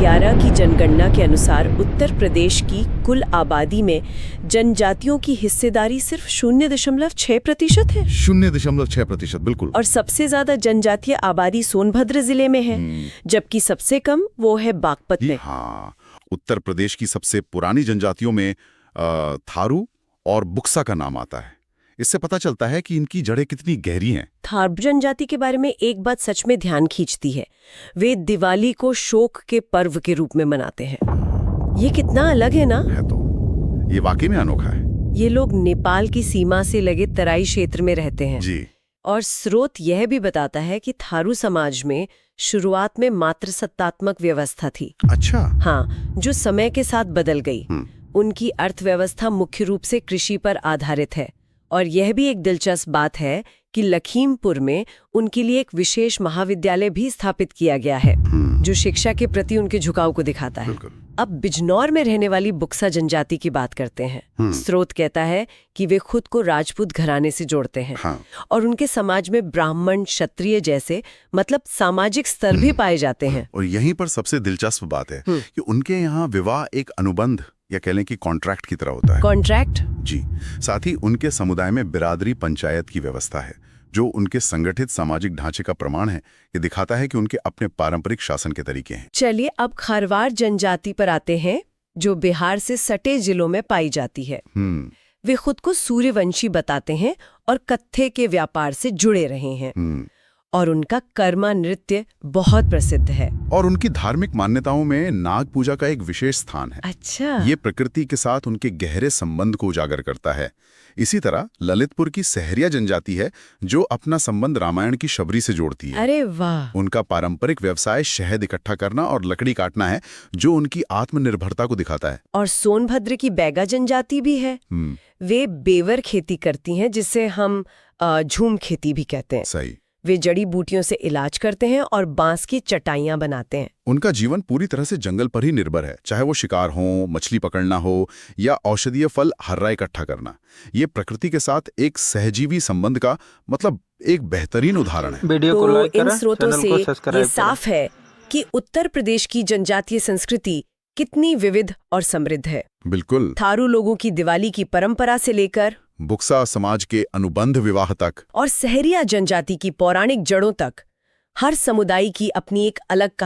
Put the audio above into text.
2011 की जनगणना के अनुसार उत्तर प्रदेश की कुल आबादी में जनजातियों की हिस्सेदारी सिर्फ 0.6% है। 0.6%, बिल्कुल। और सबसे ज्यादा जनजातीय आबादी सोनभद्र जिले में है, जबकि सबसे कम वो है बागपत में। हाँ, उत्तर प्रदेश की सबसे पुरानी जनजातियों में थारू और बुक्सा का नाम आता है। इससे पता चलता है कि इनकी जड़ें कितनी गहरी हैं। थारू जनजाति के बारे में एक बात सच में ध्यान खींचती है, वे दिवाली को शोक के पर्व के रूप में मनाते हैं। ये कितना अलग है ना? है तो, ये वाकई में अनोखा है। ये लोग नेपाल की सीमा से लगे तराई क्षेत्र में रहते हैं जी। और स्रोत यह भी बताता है कि थारू समाज में शुरुआत में मातृसत्तात्मक व्यवस्था थी। अच्छा। हाँ, जो समय के साथ बदल गई। उनकी अर्थव्यवस्था मुख्य रूप से कृषि पर आधारित है। और यह भी एक दिलचस्प बात है कि लखीमपुर में उनके लिए एक विशेष महाविद्यालय भी स्थापित किया गया है, जो शिक्षा के प्रति उनके झुकाव को दिखाता है। अब बिजनौर में रहने वाली बुक्सा जनजाति की बात करते हैं। स्रोत कहता है कि वे खुद को राजपूत घराने से जोड़ते हैं। हाँ। और उनके समाज में ब्राह्मण, क्षत्रिय जैसे मतलब सामाजिक स्तर भी पाए जाते हैं। और यहीं पर सबसे दिलचस्प बात है कि उनके यहाँ विवाह एक अनुबंध या कह लें कि कॉन्ट्रैक्ट की तरह होता है। कॉन्ट्रैक्ट? जी। साथ ही उनके समुदाय में बिरादरी पंचायत की व्यवस्था है, जो उनके संगठित सामाजिक ढांचे का प्रमाण है। ये दिखाता है कि उनके अपने पारंपरिक शासन के तरीके हैं। चलिए अब खारवाड़ जनजाति पर आते हैं, जो बिहार से सटे जिलों में पाई जाती है। वे खुद को सूर्यवंशी बताते हैं और कत्थे के व्यापार से जुड़े रहे हैं। और उनका कर्मा नृत्य बहुत प्रसिद्ध है। और उनकी धार्मिक मान्यताओं में नाग पूजा का एक विशेष स्थान है। अच्छा। ये प्रकृति के साथ उनके गहरे संबंध को उजागर करता है। इसी तरह ललितपुर की सहरिया जनजाति है, जो अपना संबंध रामायण की शबरी से जोड़ती है। अरे वाह। उनका पारंपरिक व्यवसाय शहद इकट्ठा करना और लकड़ी काटना है, जो उनकी आत्मनिर्भरता को दिखाता है। और सोनभद्र की बैगा जनजाति भी है। वे बेवर खेती करती हैं, जिसे हम झूम खेती भी कहते हैं। सही। वे जड़ी बूटियों से इलाज करते हैं और बांस की चटाइयां बनाते हैं। उनका जीवन पूरी तरह से जंगल पर ही निर्भर है, चाहे वो शिकार हो, मछली पकड़ना हो या औषधीय फल हर्रा इकट्ठा करना। ये प्रकृति के साथ एक सहजीवी संबंध का मतलब एक बेहतरीन उदाहरण है। वीडियो को लाइक करें, इन स्रोतों चैनल से को सब्सक्राइब ये साफ है कि उत्तर प्रदेश की जनजातीय संस्कृति कितनी विविध और समृद्ध है। बिल्कुल। थारू लोगों की दिवाली की परंपरा से लेकर बुक्सा समाज के अनुबंध विवाह तक और सहरिया जनजाति की पौराणिक जड़ों तक, हर समुदाय की अपनी एक अलग कहानी